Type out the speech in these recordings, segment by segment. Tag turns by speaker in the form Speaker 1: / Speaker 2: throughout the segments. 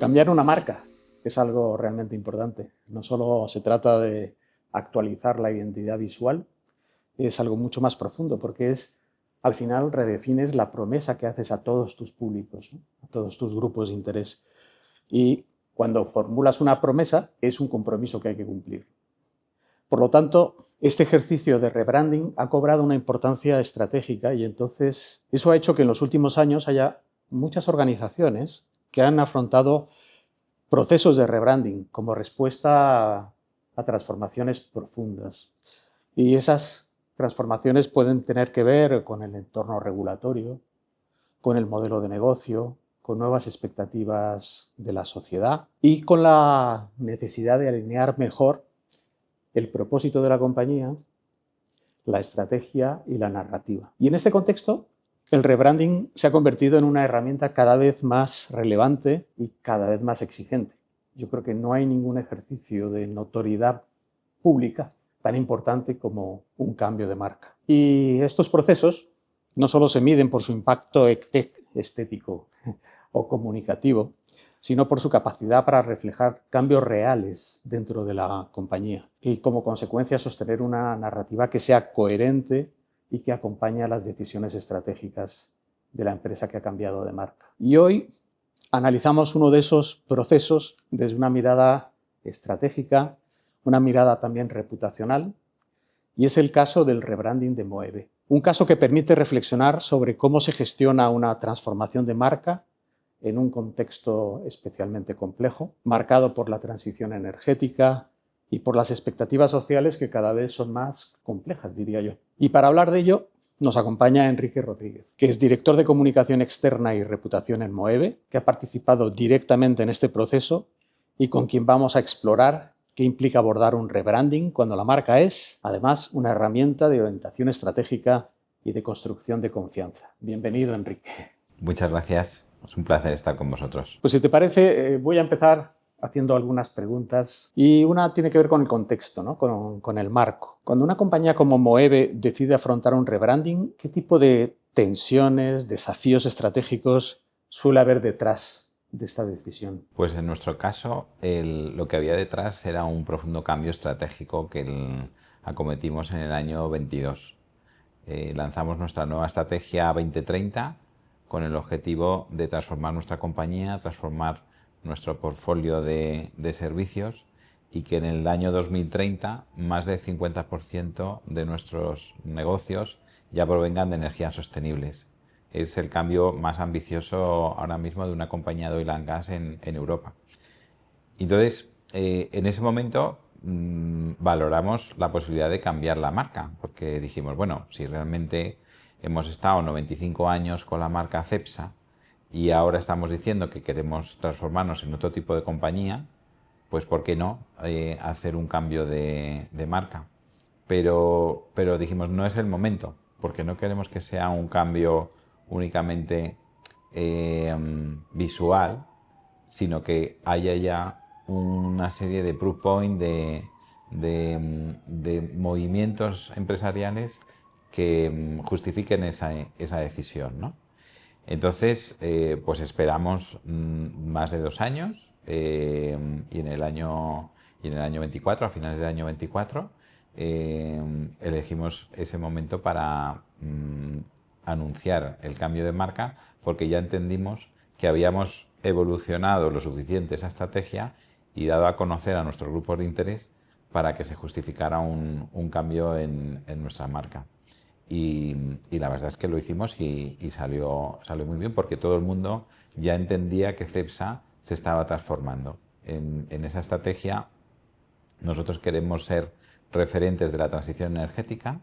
Speaker 1: Cambiar una marca es algo realmente importante. No solo se trata de actualizar la identidad visual, es algo mucho más profundo porque al final redefines la promesa que haces a todos tus públicos, ¿no? A todos tus grupos de interés. Y cuando formulas una promesa, es un compromiso que hay que cumplir. Por lo tanto, este ejercicio de rebranding ha cobrado una importancia estratégica y entonces eso ha hecho que en los últimos años haya muchas organizaciones que han afrontado procesos de rebranding como respuesta a transformaciones profundas. Y esas transformaciones pueden tener que ver con el entorno regulatorio, con el modelo de negocio, con nuevas expectativas de la sociedad y con la necesidad de alinear mejor el propósito de la compañía, la estrategia y la narrativa. Y en este contexto, el rebranding se ha convertido en una herramienta cada vez más relevante y cada vez más exigente. Yo creo que no hay ningún ejercicio de notoriedad pública tan importante como un cambio de marca. Y estos procesos no solo se miden por su impacto estético o comunicativo, sino por su capacidad para reflejar cambios reales dentro de la compañía y como consecuencia sostener una narrativa que sea coherente y que acompañe a las decisiones estratégicas de la empresa que ha cambiado de marca. Y hoy analizamos uno de esos procesos desde una mirada estratégica, una mirada también reputacional, y es el caso del rebranding de Moeve. Un caso que permite reflexionar sobre cómo se gestiona una transformación de marca en un contexto especialmente complejo, marcado por la transición energética y por las expectativas sociales que cada vez son más complejas, diría yo. Y para hablar de ello, nos acompaña Enrique Rodríguez, que es director de comunicación externa y reputación en Moeve, que ha participado directamente en este proceso y con quien vamos a explorar qué implica abordar un rebranding cuando la marca es, además, una herramienta de orientación estratégica y de construcción de confianza. Bienvenido, Enrique.
Speaker 2: Muchas gracias. Es un placer estar con vosotros.
Speaker 1: Pues si te parece, voy a empezar haciendo algunas preguntas y una tiene que ver con el contexto, ¿no? con el marco. Cuando una compañía como Moeve decide afrontar un rebranding, ¿qué tipo de tensiones, desafíos estratégicos suele haber detrás de esta decisión?
Speaker 2: Pues en nuestro caso, lo que había detrás era un profundo cambio estratégico que acometimos en el año 22. Lanzamos nuestra nueva estrategia 2030 con el objetivo de transformar nuestra compañía, transformar nuestro portfolio de servicios y que en el año 2030 más del 50% de nuestros negocios ya provengan de energías sostenibles. Es el cambio más ambicioso ahora mismo de una compañía de oil and gas en Europa. Entonces, en ese momento valoramos la posibilidad de cambiar la marca, porque dijimos, bueno, si realmente hemos estado 95 años con la marca Cepsa y ahora estamos diciendo que queremos transformarnos en otro tipo de compañía, pues ¿por qué no hacer un cambio de marca? Pero dijimos, no es el momento, porque no queremos que sea un cambio únicamente visual, sino que haya ya una serie de proof points de movimientos empresariales que justifiquen esa decisión, ¿no? Entonces, pues esperamos más de 2 años y en el año 24, a finales del año 24, elegimos ese momento para anunciar el cambio de marca, porque ya entendimos que habíamos evolucionado lo suficiente esa estrategia y dado a conocer a nuestros grupos de interés para que se justificara un cambio en nuestra marca. Y la verdad es que lo hicimos y salió muy bien, porque todo el mundo ya entendía que Cepsa se estaba transformando. En esa estrategia nosotros queremos ser referentes de la transición energética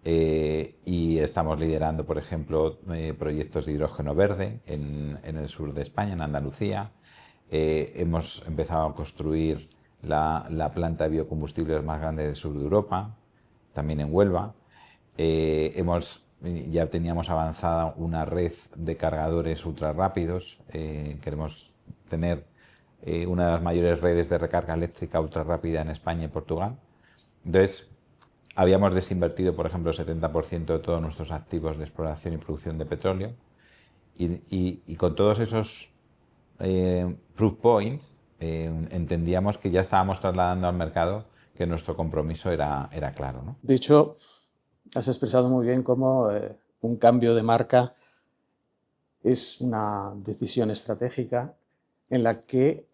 Speaker 2: y estamos liderando, por ejemplo, proyectos de hidrógeno verde en el sur de España, en Andalucía. Hemos empezado a construir la planta de biocombustibles más grande del sur de Europa, también en Huelva. Ya teníamos avanzada una red de cargadores ultra rápidos. Queremos tener una de las mayores redes de recarga eléctrica ultra rápida en España y Portugal. Entonces, habíamos desinvertido, por ejemplo, el 70% de todos nuestros activos de exploración y producción de petróleo. Y con todos esos proof points, entendíamos que ya estábamos trasladando al mercado que nuestro compromiso era claro, ¿no?
Speaker 1: De hecho, has expresado muy bien cómo un cambio de marca es una decisión estratégica en la que,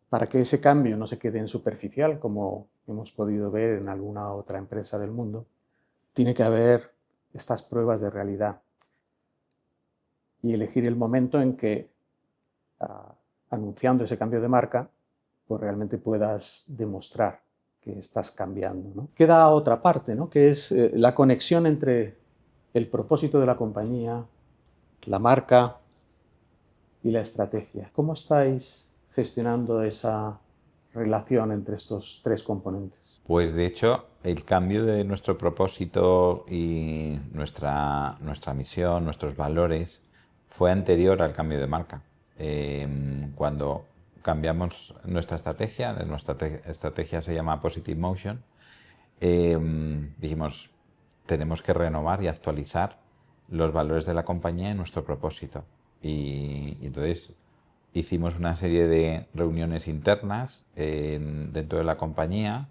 Speaker 1: para que ese cambio no se quede en superficial, como hemos podido ver en alguna otra empresa del mundo, tiene que haber estas pruebas de realidad y elegir el momento en que, anunciando ese cambio de marca, pues realmente puedas demostrar que estás cambiando, ¿no? Queda otra parte, ¿no? Que es la conexión entre el propósito de la compañía, la marca y la estrategia. ¿Cómo estáis gestionando esa relación entre estos tres componentes?
Speaker 2: Pues de hecho, el cambio de nuestro propósito y nuestra misión, nuestros valores, fue anterior al cambio de marca. Cuando cambiamos nuestra estrategia se llama Positive Motion, dijimos, tenemos que renovar y actualizar los valores de la compañía y nuestro propósito. Y entonces hicimos una serie de reuniones internas dentro de la compañía.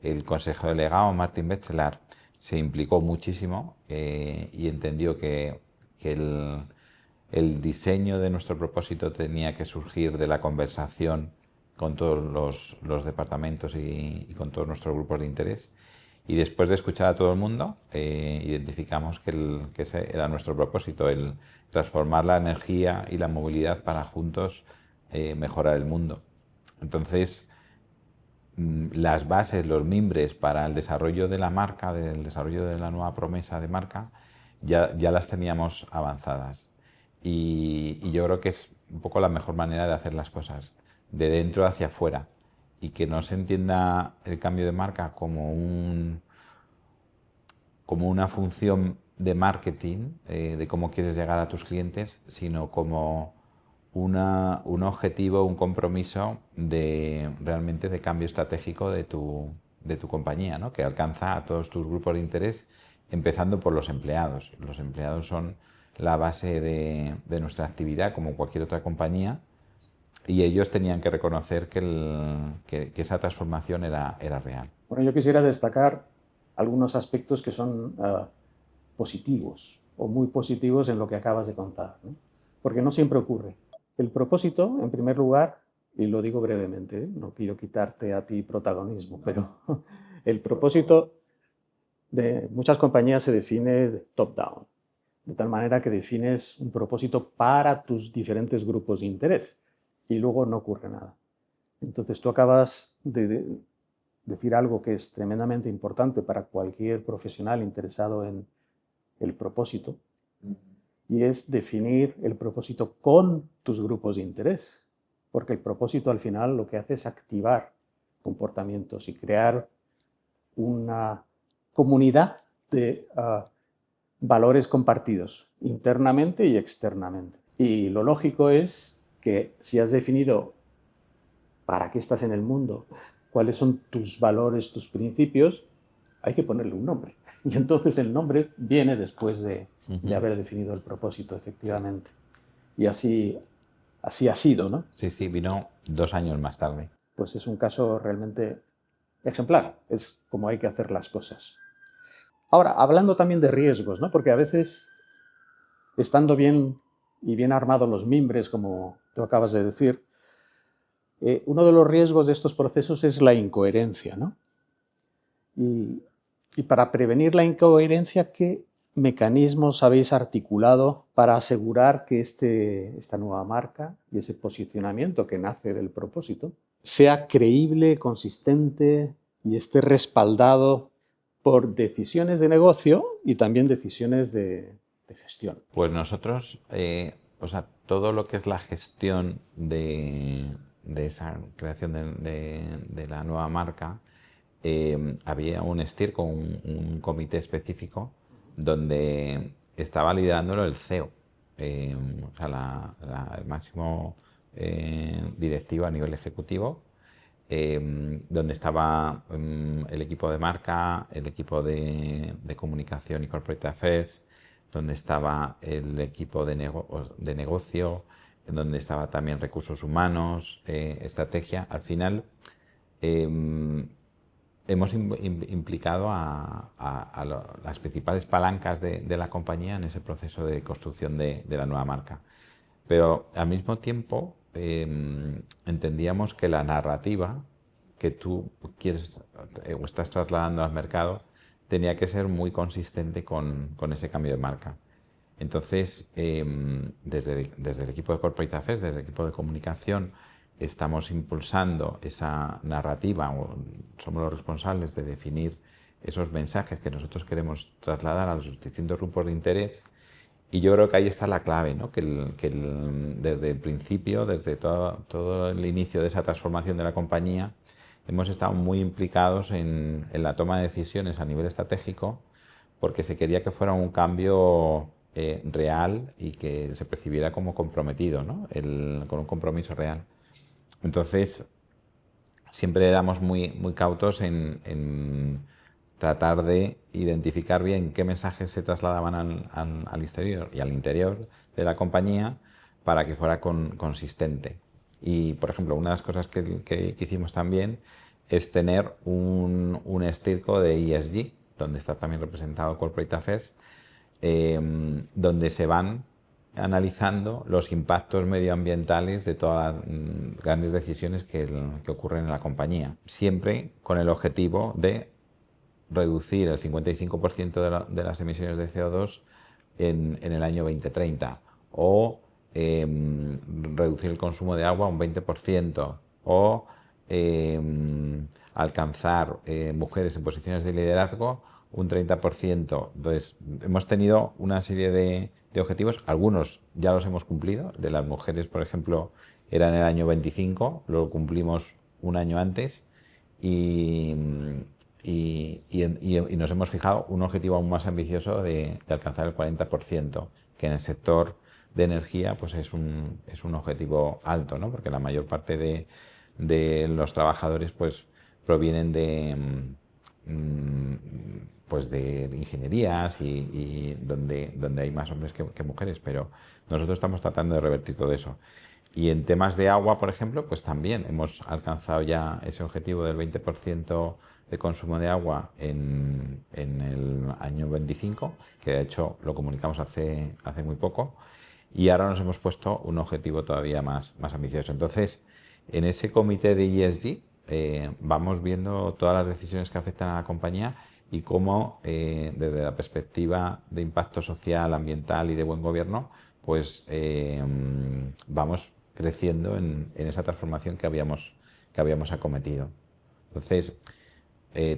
Speaker 2: El consejo delegado, Martin Betzelar, se implicó muchísimo y entendió que el diseño de nuestro propósito tenía que surgir de la conversación con todos los departamentos y con todos nuestros grupos de interés. Y después de escuchar a todo el mundo, identificamos que ese era nuestro propósito, el transformar la energía y la movilidad para juntos mejorar el mundo. Entonces, las bases, los mimbres para el desarrollo de la marca, del desarrollo de la nueva promesa de marca, ya las teníamos avanzadas. Y yo creo que es un poco la mejor manera de hacer las cosas, de dentro hacia afuera, y que no se entienda el cambio de marca como una función de marketing, de cómo quieres llegar a tus clientes, sino como un objetivo, un compromiso realmente de cambio estratégico de tu compañía, ¿no? Que alcanza a todos tus grupos de interés, empezando por los empleados. Los empleados son la base de nuestra actividad, como cualquier otra compañía, y ellos tenían que reconocer que esa transformación era real.
Speaker 1: Bueno, yo quisiera destacar algunos aspectos que son positivos o muy positivos en lo que acabas de contar, ¿no? Porque no siempre ocurre. El propósito, en primer lugar, y lo digo brevemente, no quiero quitarte a ti protagonismo, pero el propósito de muchas compañías se define top-down, de tal manera que defines un propósito para tus diferentes grupos de interés y luego no ocurre nada. Entonces tú acabas de decir algo que es tremendamente importante para cualquier profesional interesado en el propósito, y es definir el propósito con tus grupos de interés, porque el propósito al final lo que hace es activar comportamientos y crear una comunidad de valores compartidos internamente y externamente. Y lo lógico es que si has definido para qué estás en el mundo, cuáles son tus valores, tus principios, hay que ponerle un nombre. Y entonces el nombre viene después de haber definido el propósito, efectivamente. Y así ha sido, ¿no?
Speaker 2: Sí, vino 2 años más tarde.
Speaker 1: Pues es un caso realmente ejemplar. Es como hay que hacer las cosas. Ahora, hablando también de riesgos, ¿no? Porque a veces, estando bien y bien armados los mimbres, como tú acabas de decir, uno de los riesgos de estos procesos es la incoherencia, ¿no? Y para prevenir la incoherencia, ¿qué mecanismos habéis articulado para asegurar que esta nueva marca y ese posicionamiento que nace del propósito sea creíble, consistente y esté respaldado por decisiones de negocio y también decisiones de gestión?
Speaker 2: Pues nosotros, todo lo que es la gestión de esa creación de la nueva marca, había un steer con un comité específico donde estaba liderándolo el CEO, el máximo directivo a nivel ejecutivo, donde estaba el equipo de marca, el equipo de comunicación y corporate affairs, donde estaba el equipo de negocio, en donde estaba también recursos humanos, estrategia. Al final hemos implicado a las principales palancas de la compañía en ese proceso de construcción de la nueva marca. Pero al mismo tiempo entendíamos que la narrativa que tú quieres o estás trasladando al mercado tenía que ser muy consistente con ese cambio de marca. Entonces, desde el equipo de Corporate Affairs, desde el equipo de comunicación, estamos impulsando esa narrativa, o somos los responsables de definir esos mensajes que nosotros queremos trasladar a los distintos grupos de interés. Y yo creo que ahí está la clave, ¿no? Desde el principio, desde todo el inicio de esa transformación de la compañía, hemos estado muy implicados en la toma de decisiones a nivel estratégico, porque se quería que fuera un cambio real y que se percibiera como comprometido, ¿no? Con un compromiso real. Entonces, siempre éramos muy cautos en tratar de identificar bien qué mensajes se trasladaban al exterior y al interior de la compañía para que fuera consistente. Y, por ejemplo, una de las cosas que hicimos también es tener un estirco de ESG, donde está también representado Corporate Affairs, donde se van analizando los impactos medioambientales de todas las grandes decisiones que ocurren en la compañía, siempre con el objetivo de reducir el 55% de las emisiones de CO2 en el año 2030, o reducir el consumo de agua un 20%, o alcanzar mujeres en posiciones de liderazgo un 30%. Entonces, hemos tenido una serie de objetivos, algunos ya los hemos cumplido. De las mujeres, por ejemplo, era en el año 25, lo cumplimos un año antes, y nos hemos fijado un objetivo aún más ambicioso de alcanzar el 40%, que en el sector de energía pues es un objetivo alto, ¿no? Porque la mayor parte de los trabajadores pues provienen pues de ingenierías y donde hay más hombres que mujeres, pero nosotros estamos tratando de revertir todo eso. Y en temas de agua, por ejemplo, pues también hemos alcanzado ya ese objetivo del 20% de consumo de agua en el año 25, que de hecho lo comunicamos hace muy poco, y ahora nos hemos puesto un objetivo todavía más ambicioso. Entonces, en ese comité de ESG vamos viendo todas las decisiones que afectan a la compañía y cómo, desde la perspectiva de impacto social, ambiental y de buen gobierno, pues vamos creciendo en esa transformación que habíamos acometido. Entonces,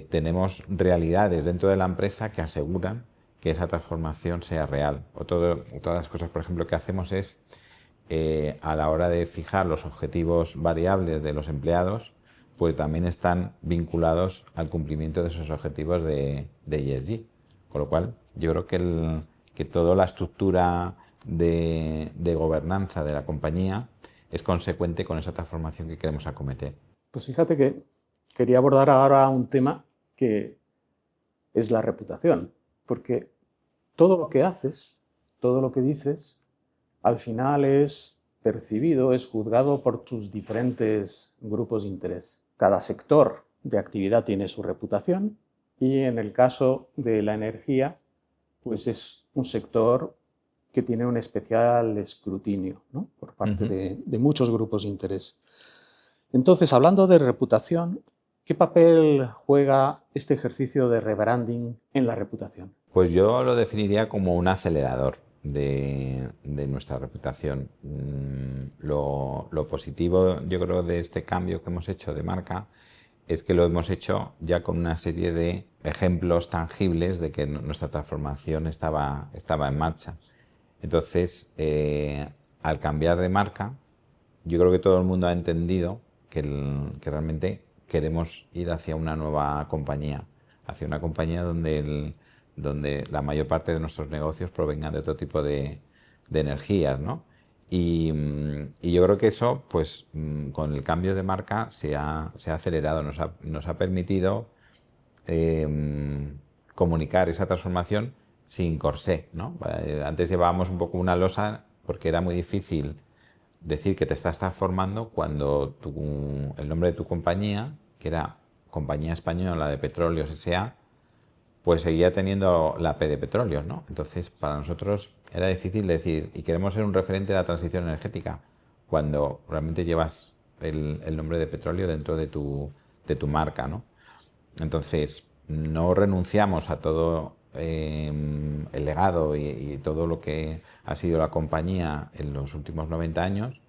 Speaker 2: tenemos realidades dentro de la empresa que aseguran que esa transformación sea real. Todas las cosas, por ejemplo, que hacemos es, a la hora de fijar los objetivos variables de los empleados, pues también están vinculados al cumplimiento de esos objetivos de ESG. Con lo cual, yo creo que toda la estructura de gobernanza de la compañía es consecuente con esa transformación que queremos acometer.
Speaker 1: Pues fíjate que quería abordar ahora un tema que es la reputación, porque todo lo que haces, todo lo que dices, al final es percibido, es juzgado por tus diferentes grupos de interés. Cada sector de actividad tiene su reputación y en el caso de la energía, pues es un sector que tiene un especial escrutinio, ¿no? Por parte de muchos grupos de interés. Entonces, hablando de reputación, ¿qué papel juega este ejercicio de rebranding en la reputación?
Speaker 2: Pues yo lo definiría como un acelerador de nuestra reputación. Lo positivo, yo creo, de este cambio que hemos hecho de marca es que lo hemos hecho ya con una serie de ejemplos tangibles de que nuestra transformación estaba en marcha. Entonces, al cambiar de marca, yo creo que todo el mundo ha entendido que realmente queremos ir hacia una nueva compañía, hacia una compañía donde la mayor parte de nuestros negocios provengan de otro tipo de energías, ¿no? Y yo creo que eso, pues, con el cambio de marca se ha acelerado, nos ha permitido comunicar esa transformación sin corsé, ¿no? Antes llevábamos un poco una losa porque era muy difícil decir que te estás transformando cuando el nombre de tu compañía, que era Compañía Española de Petróleos S.A., pues seguía teniendo la P de Petróleos, ¿no? Entonces, para nosotros era difícil decir, y queremos ser un referente de la transición energética, cuando realmente llevas el nombre de petróleo dentro de tu marca, ¿no? Entonces, no renunciamos a todo el legado y todo lo que ha sido la compañía en los últimos 90 años,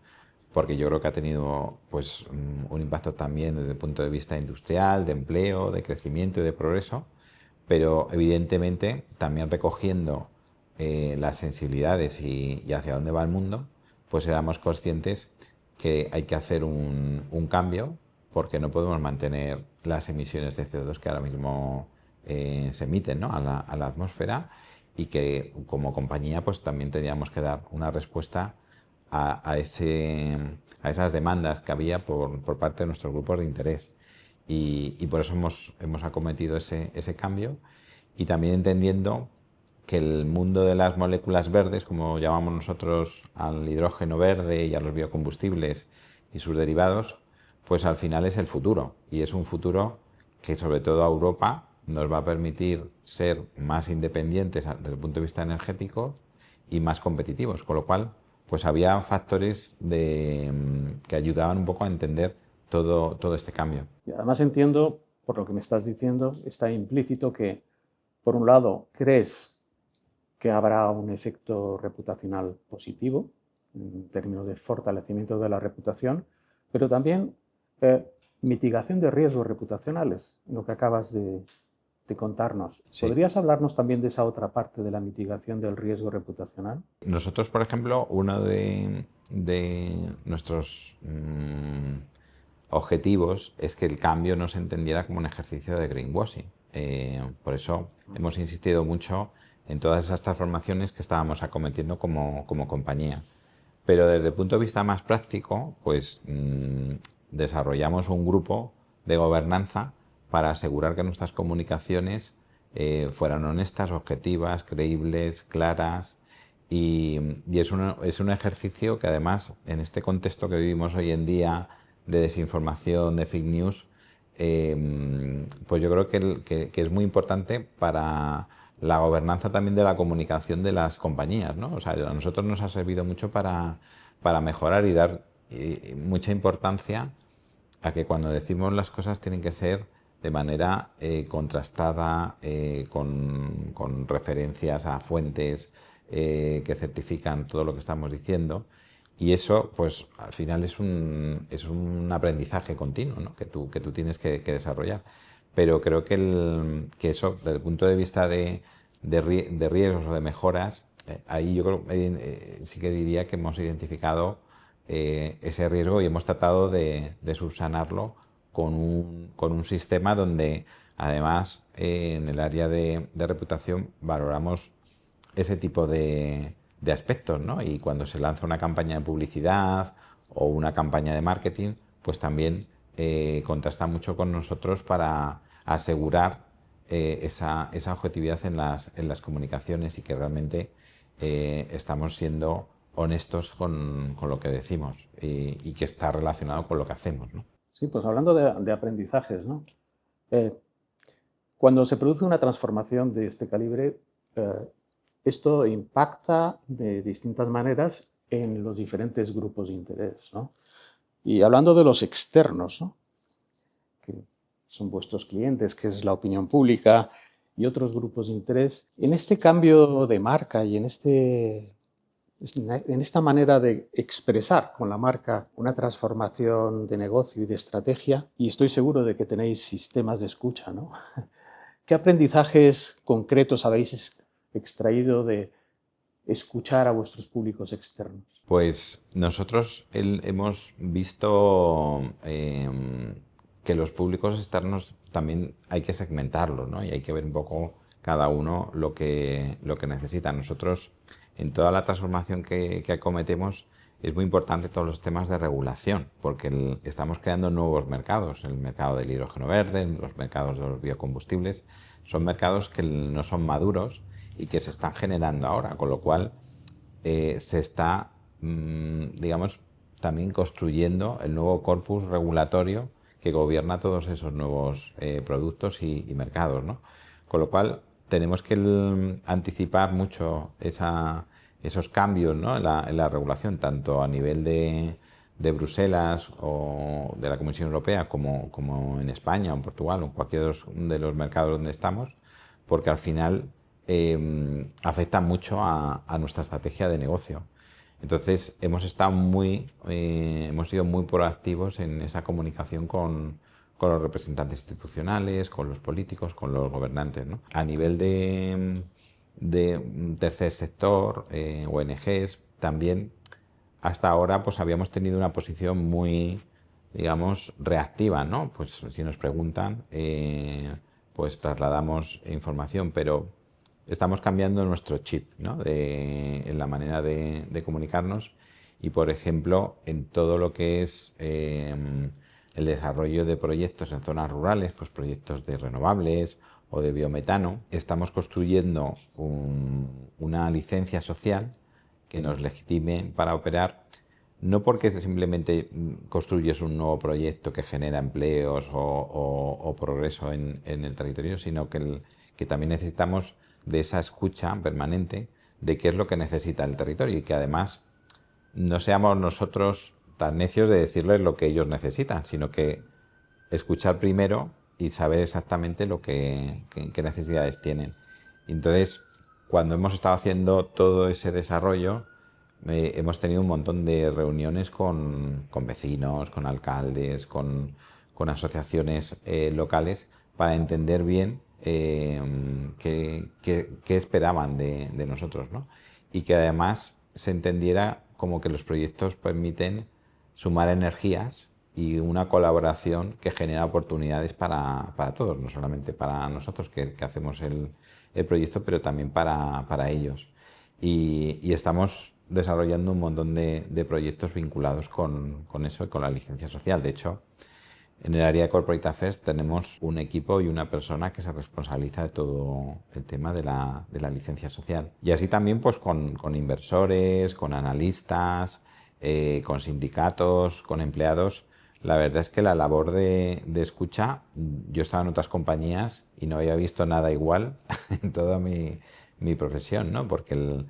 Speaker 2: porque yo creo que ha tenido pues un impacto también desde el punto de vista industrial, de empleo, de crecimiento y de progreso, pero evidentemente también recogiendo las sensibilidades y hacia dónde va el mundo, pues éramos conscientes que hay que hacer un cambio porque no podemos mantener las emisiones de CO2 que ahora mismo se emiten, ¿no?, a la atmósfera, y que como compañía pues también teníamos que dar una respuesta a esas demandas que había por parte de nuestros grupos de interés. Y por eso hemos acometido ese cambio, y también entendiendo que el mundo de las moléculas verdes, como llamamos nosotros al hidrógeno verde y a los biocombustibles y sus derivados, pues al final es el futuro, y es un futuro que sobre todo a Europa nos va a permitir ser más independientes desde el punto de vista energético y más competitivos, con lo cual pues había factores que ayudaban un poco a entender todo este cambio.
Speaker 1: Y además entiendo, por lo que me estás diciendo, está implícito que, por un lado, crees que habrá un efecto reputacional positivo en términos de fortalecimiento de la reputación, pero también mitigación de riesgos reputacionales, lo que acabas de contarnos.
Speaker 2: Sí.
Speaker 1: ¿Podrías hablarnos también de esa otra parte de la mitigación del riesgo reputacional?
Speaker 2: Nosotros, por ejemplo, uno de nuestros objetivos es que el cambio no se entendiera como un ejercicio de greenwashing. Por eso hemos insistido mucho en todas esas transformaciones que estábamos acometiendo como compañía. Pero desde el punto de vista más práctico, pues desarrollamos un grupo de gobernanza para asegurar que nuestras comunicaciones fueran honestas, objetivas, creíbles, claras. Y es un ejercicio que además, en este contexto que vivimos hoy en día de desinformación, de fake news, pues yo creo que es muy importante para la gobernanza también de la comunicación de las compañías, ¿no? O sea, a nosotros nos ha servido mucho para mejorar y dar mucha importancia a que cuando decimos las cosas tienen que ser de manera contrastada, con referencias a fuentes que certifican todo lo que estamos diciendo. Y eso, pues, al final es un aprendizaje continuo, ¿no?, que tú tienes que desarrollar. Pero creo que eso, desde el punto de vista de riesgos o de mejoras, ahí yo creo sí que diría que hemos identificado ese riesgo y hemos tratado de subsanarlo con un sistema donde, además, en el área de reputación valoramos ese tipo de aspectos, ¿no? Y cuando se lanza una campaña de publicidad o una campaña de marketing, pues también contrasta mucho con nosotros para asegurar esa objetividad en las comunicaciones, y que realmente estamos siendo honestos con lo que decimos y que está relacionado con lo que hacemos, ¿no?
Speaker 1: Sí, pues hablando de aprendizajes, ¿no? Cuando se produce una transformación de este calibre, esto impacta de distintas maneras en los diferentes grupos de interés, ¿no? Y hablando de los externos, ¿no?, que son vuestros clientes, que es la opinión pública y otros grupos de interés, en este cambio de marca y en esta manera de expresar con la marca una transformación de negocio y de estrategia, y estoy seguro de que tenéis sistemas de escucha, ¿no? ¿Qué aprendizajes concretos habéis extraído de escuchar a vuestros públicos externos?
Speaker 2: Pues nosotros hemos visto que los públicos externos también hay que segmentarlos, ¿no? Y hay que ver un poco cada uno lo que necesita. Nosotros, en toda la transformación que acometemos, es muy importante todos los temas de regulación, porque estamos creando nuevos mercados. El mercado del hidrógeno verde, los mercados de los biocombustibles, son mercados que no son maduros y que se están generando ahora, con lo cual se está, digamos, también construyendo el nuevo corpus regulatorio que gobierna todos esos nuevos productos y mercados, ¿no? Con lo cual tenemos que anticipar mucho esos cambios, ¿no? en la regulación, tanto a nivel de Bruselas o de la Comisión Europea como en España o en Portugal o en cualquier de los mercados donde estamos, porque al final afecta mucho a nuestra estrategia de negocio. Entonces hemos sido muy proactivos en esa comunicación con los representantes institucionales, con los políticos, con los gobernantes, ¿no? A nivel de tercer sector, ONGs, también hasta ahora pues habíamos tenido una posición muy, digamos, reactiva, ¿no? Pues si nos preguntan, pues trasladamos información, pero estamos cambiando nuestro chip, ¿no? En la manera de comunicarnos y, por ejemplo, en todo lo que es el desarrollo de proyectos en zonas rurales, pues proyectos de renovables o de biometano, estamos construyendo una licencia social que nos legitime para operar, no porque simplemente construyes un nuevo proyecto que genera empleos o progreso en el territorio, sino que también necesitamos de esa escucha permanente de qué es lo que necesita el territorio y que además no seamos nosotros tan necios de decirles lo que ellos necesitan, sino que escuchar primero y saber exactamente qué necesidades tienen. Entonces, cuando hemos estado haciendo todo ese desarrollo, hemos tenido un montón de reuniones con vecinos, con alcaldes, con asociaciones locales para entender bien qué esperaban de nosotros, ¿no? Y que además se entendiera como que los proyectos permiten sumar energías y una colaboración que genera oportunidades para todos, no solamente para nosotros que hacemos el proyecto, pero también para ellos. Y estamos desarrollando un montón de proyectos vinculados con eso y con la licencia social. De hecho, en el área de Corporate Affairs tenemos un equipo y una persona que se responsabiliza de todo el tema de la licencia social. Y así también pues con inversores, con analistas, con sindicatos, con empleados. La verdad es que la labor de escucha, yo estaba en otras compañías y no había visto nada igual en toda mi profesión, ¿no? Porque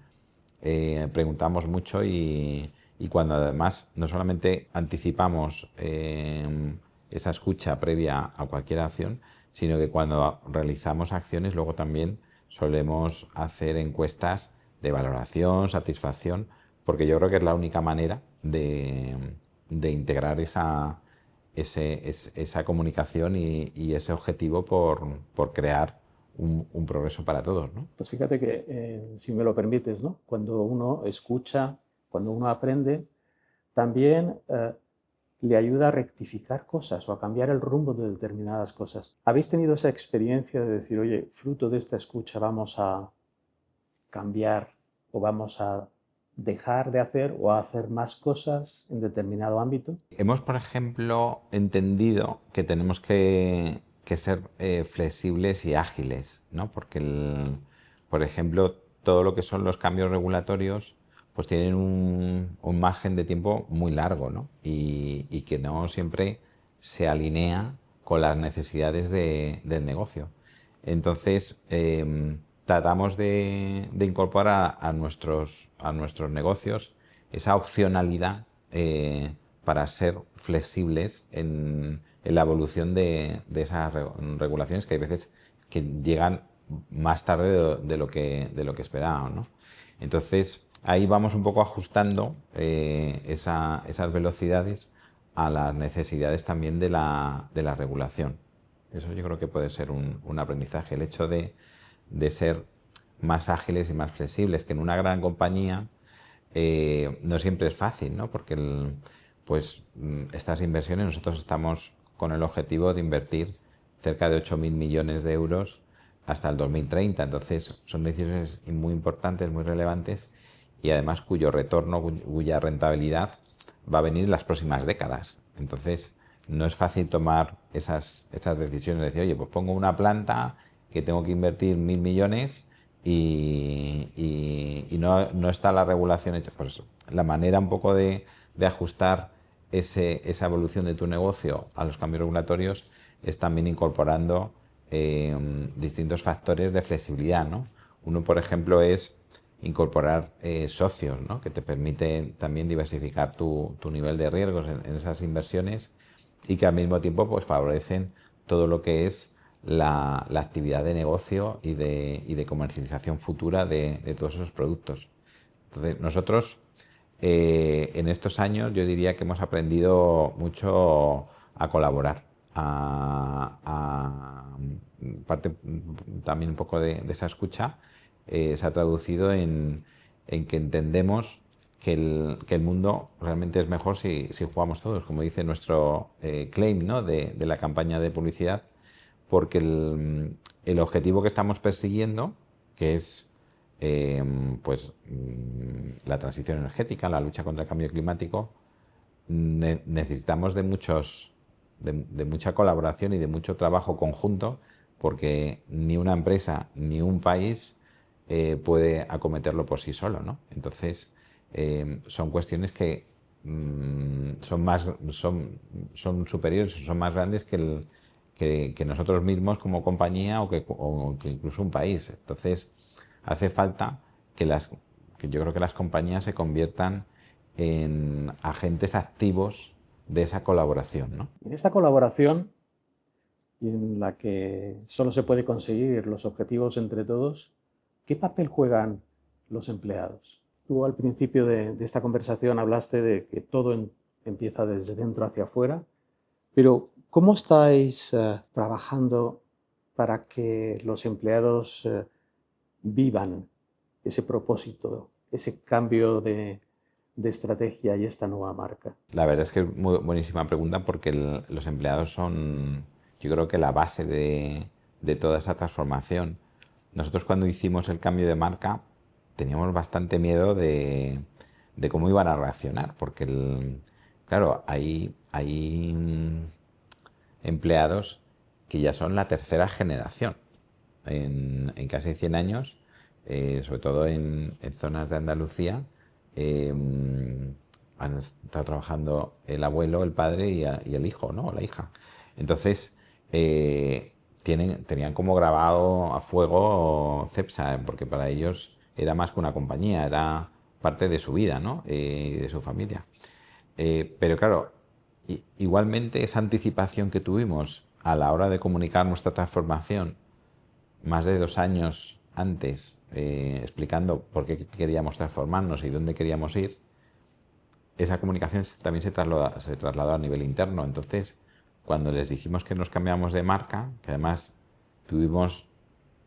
Speaker 2: preguntamos mucho y cuando además no solamente anticipamos esa escucha previa a cualquier acción, sino que cuando realizamos acciones luego también solemos hacer encuestas de valoración, satisfacción, porque yo creo que es la única manera de integrar esa comunicación y ese objetivo por crear un progreso para todos, ¿no?
Speaker 1: Pues fíjate que, si me lo permites, ¿no? Cuando uno escucha, cuando uno aprende, también le ayuda a rectificar cosas o a cambiar el rumbo de determinadas cosas. ¿Habéis tenido esa experiencia de decir, oye, fruto de esta escucha vamos a cambiar o vamos a dejar de hacer o a hacer más cosas en determinado ámbito?
Speaker 2: Hemos, por ejemplo, entendido que tenemos que ser flexibles y ágiles, ¿no? Porque, por ejemplo, todo lo que son los cambios regulatorios pues tienen un margen de tiempo muy largo, ¿no? Y que no siempre se alinea con las necesidades del negocio. Entonces, tratamos de incorporar a nuestros negocios esa opcionalidad para ser flexibles en la evolución de esas regulaciones que hay veces que llegan más tarde de lo que esperábamos, ¿no? Entonces, ahí vamos un poco ajustando esas velocidades a las necesidades también de la regulación. Eso yo creo que puede ser un aprendizaje, el hecho de ser más ágiles y más flexibles, que en una gran compañía no siempre es fácil, ¿no? Porque estas inversiones, nosotros estamos con el objetivo de invertir cerca de 8.000 millones de euros hasta el 2030. Entonces, son decisiones muy importantes, muy relevantes y además cuyo retorno, cuya rentabilidad va a venir en las próximas décadas. Entonces, no es fácil tomar esas decisiones, de decir, oye, pues pongo una planta que tengo que invertir 1.000 millones y no está la regulación hecha. Pues la manera un poco de de ajustar esa evolución de tu negocio a los cambios regulatorios es también incorporando distintos factores de flexibilidad, ¿no? Uno, por ejemplo, es incorporar socios, ¿no? Que te permiten también diversificar tu nivel de riesgos en esas inversiones y que al mismo tiempo pues, favorecen todo lo que es la actividad de negocio y de comercialización futura de todos esos productos. Entonces, nosotros en estos años yo diría que hemos aprendido mucho a colaborar, parte también un poco de esa escucha se ha traducido en que entendemos que el mundo realmente es mejor si jugamos todos, como dice nuestro claim, ¿no? de la campaña de publicidad, porque el objetivo que estamos persiguiendo, que es la transición energética, la lucha contra el cambio climático, necesitamos de mucha colaboración y de mucho trabajo conjunto, porque ni una empresa ni un país puede acometerlo por sí solo, ¿no? Entonces, son cuestiones que son superiores, son más grandes que nosotros mismos como compañía o que incluso un país. Entonces, hace falta que yo creo que las compañías se conviertan en agentes activos de esa colaboración, ¿no?
Speaker 1: En esta colaboración, en la que solo se puede conseguir los objetivos entre todos, ¿qué papel juegan los empleados? Tú al principio de esta conversación hablaste de que todo empieza desde dentro hacia afuera, pero ¿cómo estáis trabajando para que los empleados vivan ese propósito, ese cambio de estrategia y esta nueva marca?
Speaker 2: La verdad es que es muy buenísima pregunta porque los empleados son, yo creo que la base de toda esa transformación. Nosotros cuando hicimos el cambio de marca teníamos bastante miedo de cómo iban a reaccionar, porque claro, hay empleados que ya son la tercera generación en casi 100 años, sobre todo en zonas de Andalucía. eh, Han estado trabajando el abuelo, el padre y el hijo, ¿no? O la hija. Entonces, tenían como grabado a fuego Cepsa, porque para ellos era más que una compañía, era parte de su vida, ¿no? Y de su familia. Pero claro, igualmente esa anticipación que tuvimos a la hora de comunicar nuestra transformación más de 2 años antes, explicando por qué queríamos transformarnos y dónde queríamos ir, esa comunicación también se trasladó a nivel interno. Entonces, cuando les dijimos que nos cambiamos de marca, que además tuvimos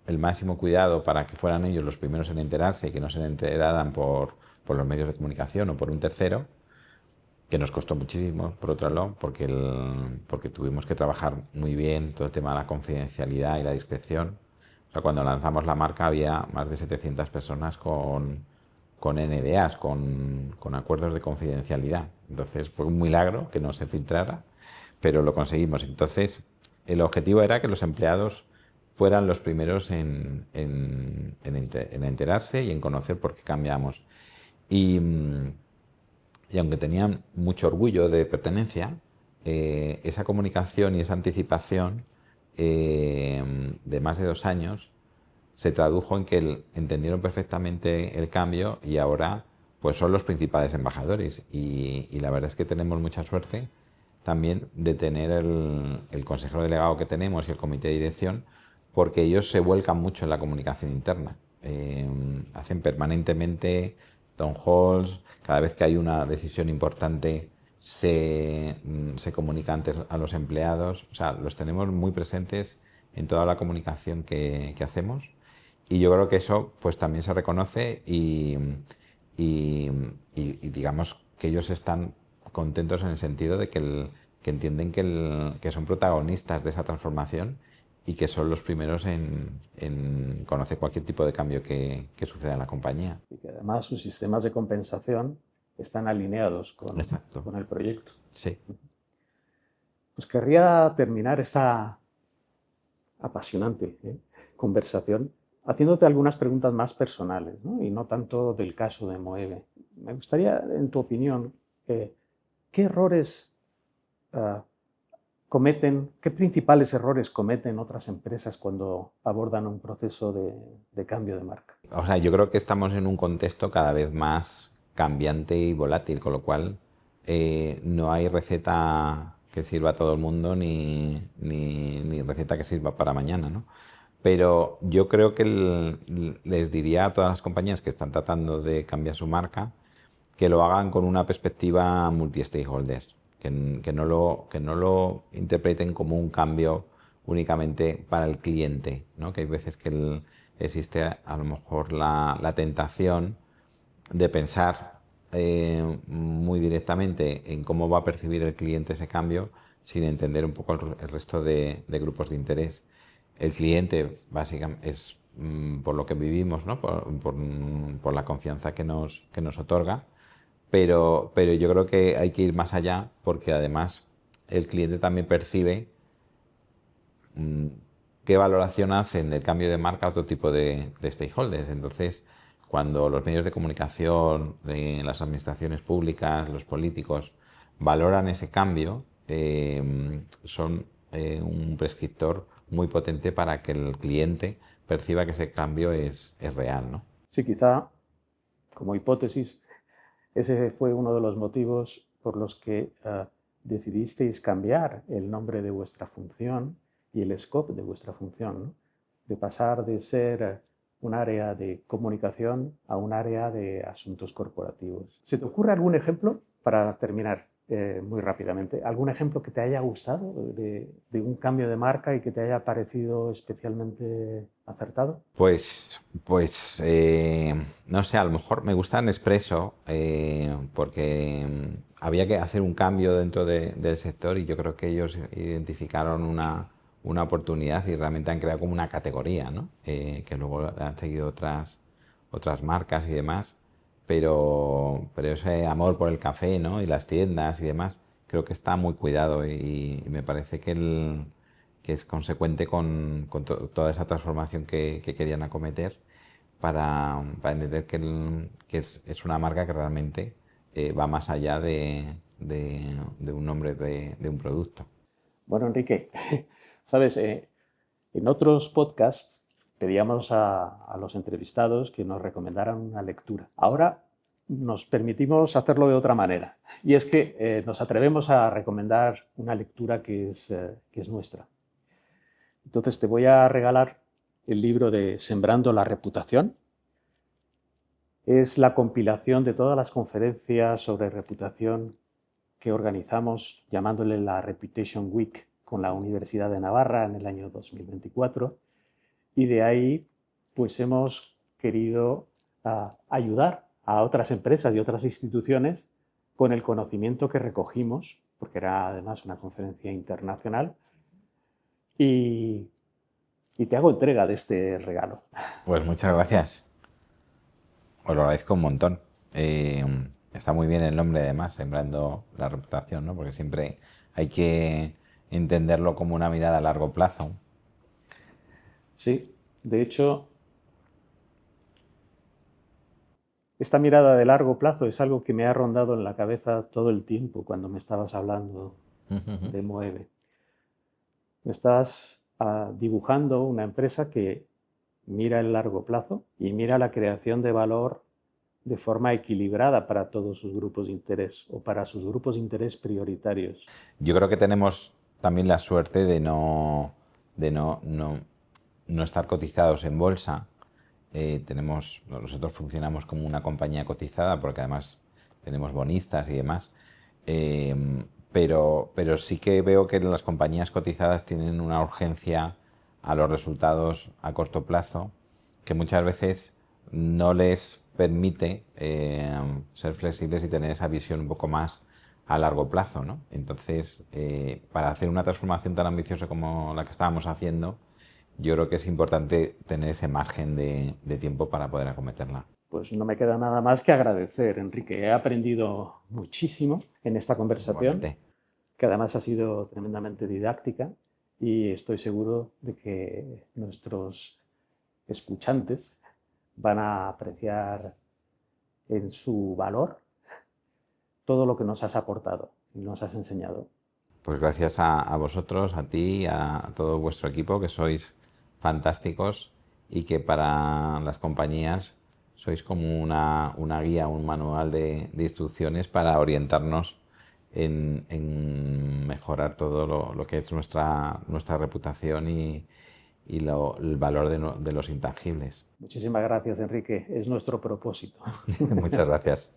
Speaker 2: el máximo cuidado para que fueran ellos los primeros en enterarse y que no se enteraran por los medios de comunicación o por un tercero, que nos costó muchísimo, por otro lado, porque tuvimos que trabajar muy bien todo el tema de la confidencialidad y la discreción. O sea, cuando lanzamos la marca había más de 700 personas con NDAs, con acuerdos de confidencialidad. Entonces fue un milagro que no se filtrara, pero lo conseguimos. Entonces el objetivo era que los empleados fueran los primeros en enterarse y en conocer por qué cambiamos. Y, y aunque tenían mucho orgullo de pertenencia, esa comunicación y esa anticipación de más de 2 años se tradujo en que entendieron perfectamente el cambio y ahora pues son los principales embajadores. Y la verdad es que tenemos mucha suerte también de tener el consejero delegado que tenemos y el comité de dirección, porque ellos se vuelcan mucho en la comunicación interna. Hacen permanentemente town halls, cada vez que hay una decisión importante se comunica antes a los empleados, o sea, los tenemos muy presentes en toda la comunicación que hacemos. Y yo creo que eso pues también se reconoce y digamos que ellos están contentos en el sentido de que entienden que son protagonistas de esa transformación y que son los primeros en conocer cualquier tipo de cambio que suceda en la compañía.
Speaker 1: Y que además sus sistemas de compensación están alineados
Speaker 2: Exacto.
Speaker 1: con el proyecto.
Speaker 2: Sí.
Speaker 1: Pues querría terminar esta apasionante conversación haciéndote algunas preguntas más personales, ¿no? Y no tanto del caso de Moeve. Me gustaría, en tu opinión, ¿qué errores qué principales errores cometen otras empresas cuando abordan un proceso de cambio de marca?
Speaker 2: O sea, yo creo que estamos en un contexto cada vez más cambiante y volátil, con lo cual no hay receta que sirva a todo el mundo ni receta que sirva para mañana, ¿no? Pero yo creo que les diría a todas las compañías que están tratando de cambiar su marca que lo hagan con una perspectiva multi-stakeholders, que no lo interpreten como un cambio únicamente para el cliente, ¿no? Que hay veces que existe a lo mejor la tentación de pensar muy directamente en cómo va a percibir el cliente ese cambio sin entender un poco el resto de grupos de interés. El cliente básicamente es por lo que vivimos, ¿no? Por la confianza que nos otorga, pero yo creo que hay que ir más allá porque además el cliente también percibe qué valoración hacen del cambio de marca a otro tipo de stakeholders. Entonces, cuando los medios de comunicación, las administraciones públicas, los políticos valoran ese cambio, son un prescriptor muy potente para que el cliente perciba que ese cambio es real, ¿no?
Speaker 1: Sí, quizá como hipótesis, ese fue uno de los motivos por los que decidisteis cambiar el nombre de vuestra función y el scope de vuestra función, ¿no? De pasar de ser un área de comunicación a un área de asuntos corporativos. ¿Se te ocurre algún ejemplo para terminar muy rápidamente? ¿Algún ejemplo que te haya gustado de un cambio de marca y que te haya parecido especialmente acertado?
Speaker 2: No sé, a lo mejor me gusta Nespresso porque había que hacer un cambio dentro del sector y yo creo que ellos identificaron una oportunidad y realmente han creado como una categoría, ¿no? Que luego han seguido otras marcas y demás, pero ese amor por el café, ¿no? Y las tiendas y demás, creo que está muy cuidado y me parece que es consecuente con toda esa transformación que querían acometer para entender que es una marca que realmente va más allá de un nombre de un producto.
Speaker 1: Bueno, Enrique, sabes, en otros podcasts pedíamos a los entrevistados que nos recomendaran una lectura. Ahora nos permitimos hacerlo de otra manera. Y es que nos atrevemos a recomendar una lectura que es nuestra. Entonces te voy a regalar el libro de Sembrando la Reputación. Es la compilación de todas las conferencias sobre reputación que organizamos llamándole la Reputation Week con la Universidad de Navarra en el año 2024 y de ahí pues hemos querido ayudar a otras empresas y otras instituciones con el conocimiento que recogimos, porque era además una conferencia internacional, y, y te hago entrega de este regalo.
Speaker 2: Pues muchas gracias. Os lo agradezco un montón. Está muy bien el nombre, además, sembrando la reputación, ¿no? Porque siempre hay que entenderlo como una mirada a largo plazo.
Speaker 1: Sí, de hecho, esta mirada de largo plazo es algo que me ha rondado en la cabeza todo el tiempo cuando me estabas hablando de Moeve. Me estás dibujando una empresa que mira el largo plazo y mira la creación de valor de forma equilibrada para todos sus grupos de interés o para sus grupos de interés prioritarios.
Speaker 2: Yo creo que tenemos también la suerte de no estar cotizados en bolsa. Nosotros funcionamos como una compañía cotizada porque además tenemos bonistas y demás. Eh, pero sí que veo que las compañías cotizadas tienen una urgencia a los resultados a corto plazo que muchas veces no les permite ser flexibles y tener esa visión un poco más a largo plazo, ¿no? Entonces, para hacer una transformación tan ambiciosa como la que estábamos haciendo, yo creo que es importante tener ese margen de tiempo para poder acometerla.
Speaker 1: Pues no me queda nada más que agradecer, Enrique. He aprendido muchísimo en esta conversación,
Speaker 2: Igualmente.
Speaker 1: que además ha sido tremendamente didáctica y estoy seguro de que nuestros escuchantes van a apreciar en su valor todo lo que nos has aportado. y nos has enseñado.
Speaker 2: Pues gracias a vosotros, a ti, a todo vuestro equipo, que sois fantásticos y que para las compañías sois como una guía, un manual de instrucciones para orientarnos en mejorar todo lo que es nuestra reputación y el valor de los intangibles.
Speaker 1: Muchísimas gracias, Enrique. Es nuestro propósito.
Speaker 2: Muchas gracias.